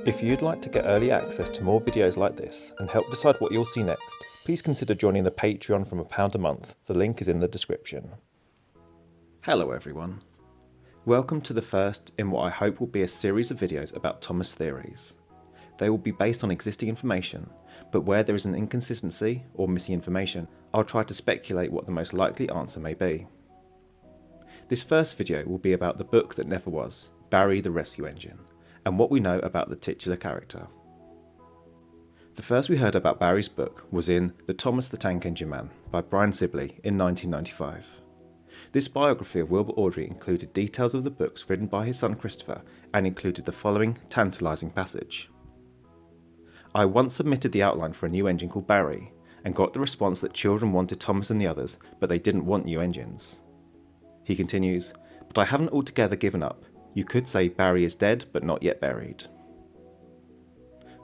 If you'd like to get early access to more videos like this and help decide what you'll see next, please consider joining the Patreon from £1 a month. The link is in the description. Hello everyone. Welcome to the first in what I hope will be a series of videos about Thomas theories. They will be based on existing information, but where there is an inconsistency or missing information, I'll try to speculate what the most likely answer may be. This first video will be about the book that never was, Barry the Rescue Engine, and what we know about the titular character. The first we heard about Barry's book was in The Thomas the Tank Engine Man by Brian Sibley in 1995. This biography of Wilbur Awdry included details of the books written by his son Christopher and included the following tantalising passage. I once submitted the outline for a new engine called Barry and got the response that children wanted Thomas and the others, but they didn't want new engines. He continues, but I haven't altogether given up. You could say Barry is dead but not yet buried.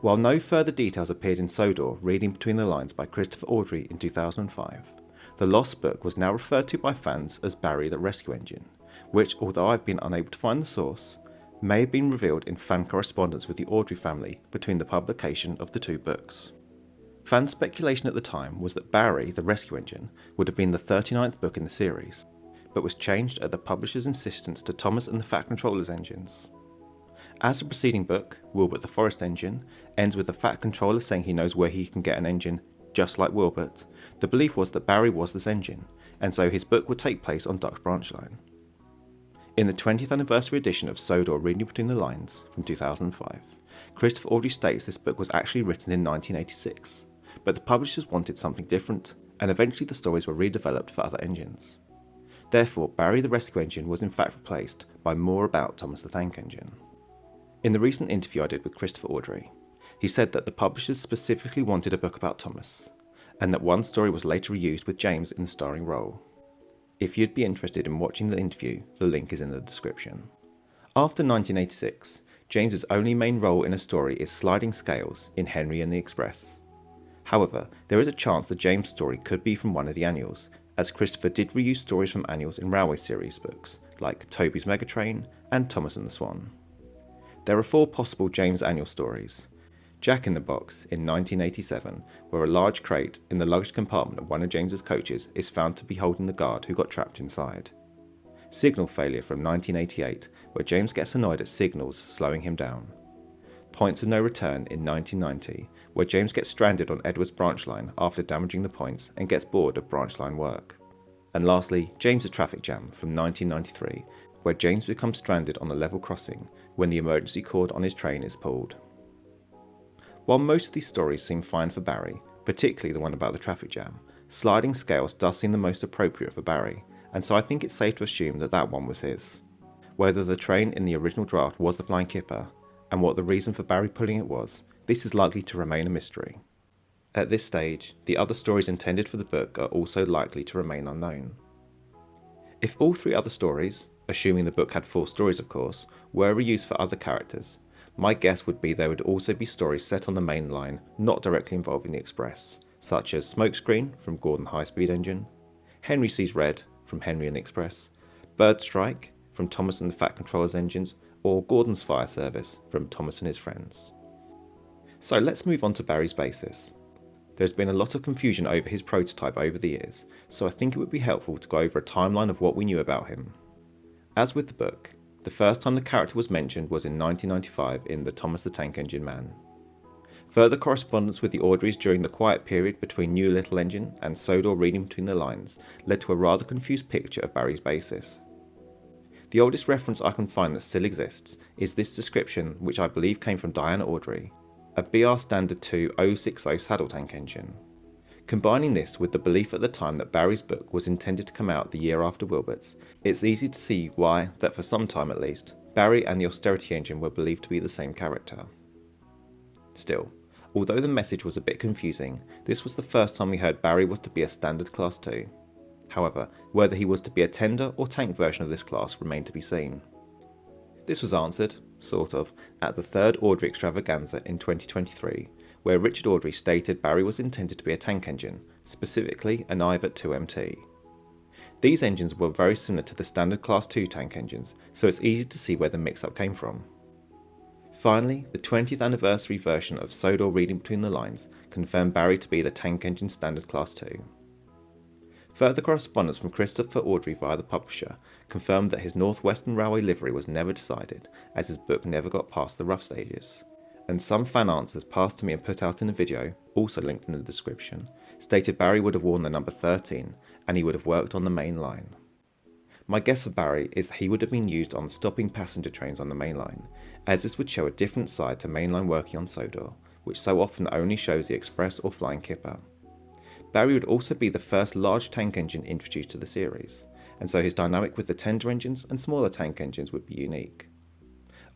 While no further details appeared in Sodor, Reading Between the Lines by Christopher Awdry in 2005, the lost book was now referred to by fans as Barry the Rescue Engine, which, although I've been unable to find the source, may have been revealed in fan correspondence with the Awdry family between the publication of the two books. Fan speculation at the time was that Barry the Rescue Engine would have been the 39th book in the series, but was changed at the publisher's insistence to Thomas and the Fat Controller's engines. As the preceding book, Wilbert the Forest Engine, ends with the Fat Controller saying he knows where he can get an engine just like Wilbert, the belief was that Barry was this engine, and so his book would take place on Duck's branch line. In the 20th anniversary edition of Sodor Reading Between the Lines from 2005, Christopher Awdry states this book was actually written in 1986, but the publishers wanted something different, and eventually the stories were redeveloped for other engines. Therefore, Barry the Rescue Engine was in fact replaced by More About Thomas the Tank Engine. In the recent interview I did with Christopher Awdry, he said that the publishers specifically wanted a book about Thomas, and that one story was later reused with James in the starring role. If you'd be interested in watching the interview, the link is in the description. After 1986, James's only main role in a story is sliding scales in Henry and the Express. However, there is a chance the James story could be from one of the annuals, as Christopher did reuse stories from annuals in Railway series books, like Toby's Megatrain and Thomas and the Swan. There are 4 possible James annual stories. Jack in the Box in 1987, where a large crate in the luggage compartment of one of James's coaches is found to be holding the guard who got trapped inside. Signal Failure from 1988, where James gets annoyed at signals slowing him down. Points of No Return in 1990, where James gets stranded on Edward's branch line after damaging the points and gets bored of branch line work. And lastly, James's Traffic Jam from 1993, where James becomes stranded on a level crossing when the emergency cord on his train is pulled. While most of these stories seem fine for Barry, particularly the one about the traffic jam, sliding scales does seem the most appropriate for Barry, and so I think it's safe to assume that that one was his. Whether the train in the original draft was the Flying Kipper, and what the reason for Barry pulling it was, this is likely to remain a mystery. At this stage, the other stories intended for the book are also likely to remain unknown. If all 3 other stories, assuming the book had 4 stories of course, were reused for other characters, my guess would be there would also be stories set on the main line not directly involving the Express, such as Smokescreen from Gordon High Speed Engine, Henry Sees Red from Henry and the Express, Bird Strike from Thomas and the Fat Controller's engines, or Gordon's Fire Service from Thomas and his friends. So let's move on to Barry's basis. There's been a lot of confusion over his prototype over the years, so I think it would be helpful to go over a timeline of what we knew about him. As with the book, the first time the character was mentioned was in 1995 in The Thomas the Tank Engine Man. Further correspondence with the Awdrys during the quiet period between New Little Engine and Sodor Reading Between the Lines led to a rather confused picture of Barry's basis. The oldest reference I can find that still exists is this description, which I believe came from Diana Awdry, a BR Standard 2 060 saddle tank engine. Combining this with the belief at the time that Barry's book was intended to come out the year after Wilbert's, it's easy to see why, that for some time at least, Barry and the Austerity engine were believed to be the same character. Still, although the message was a bit confusing, this was the first time we heard Barry was to be a Standard Class 2. However, whether he was to be a tender or tank version of this class remained to be seen. This was answered, sort of, at the 3rd Awdry Extravaganza in 2023, where Richard Awdry stated Barry was intended to be a tank engine, specifically an Ivet 2MT. These engines were very similar to the standard Class 2 tank engines, so it's easy to see where the mix-up came from. Finally, the 20th anniversary version of Sodor Reading Between the Lines confirmed Barry to be the tank engine standard Class 2. Further correspondence from Christopher Audrey via the publisher confirmed that his North Western Railway livery was never decided, as his book never got past the rough stages. And some fan answers passed to me and put out in a video, also linked in the description, stated Barry would have worn the number 13 and he would have worked on the main line. My guess for Barry is that he would have been used on stopping passenger trains on the main line, as this would show a different side to mainline working on Sodor, which so often only shows the express or flying kipper. Barry would also be the first large tank engine introduced to the series, and so his dynamic with the tender engines and smaller tank engines would be unique.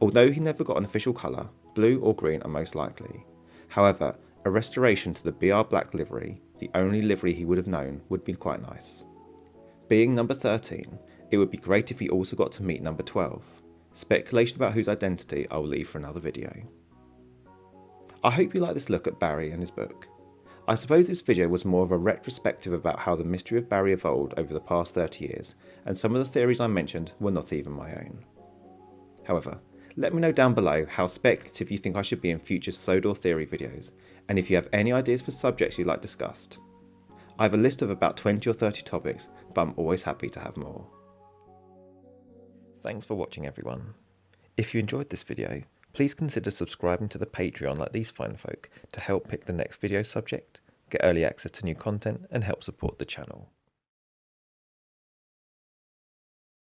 Although he never got an official colour, blue or green are most likely. However, a restoration to the BR black livery, the only livery he would have known, would be quite nice. Being number 13, it would be great if he also got to meet number 12. Speculation about whose identity I will leave for another video. I hope you like this look at Barry and his book. I suppose this video was more of a retrospective about how the mystery of Barry evolved over the past 30 years, and some of the theories I mentioned were not even my own. However, let me know down below how speculative you think I should be in future Sodor theory videos, and if you have any ideas for subjects you'd like discussed. I have a list of about 20 or 30 topics, but I'm always happy to have more. Thanks for watching everyone. If you enjoyed this video, please consider subscribing to the Patreon like these fine folk to help pick the next video subject, get early access to new content and help support the channel.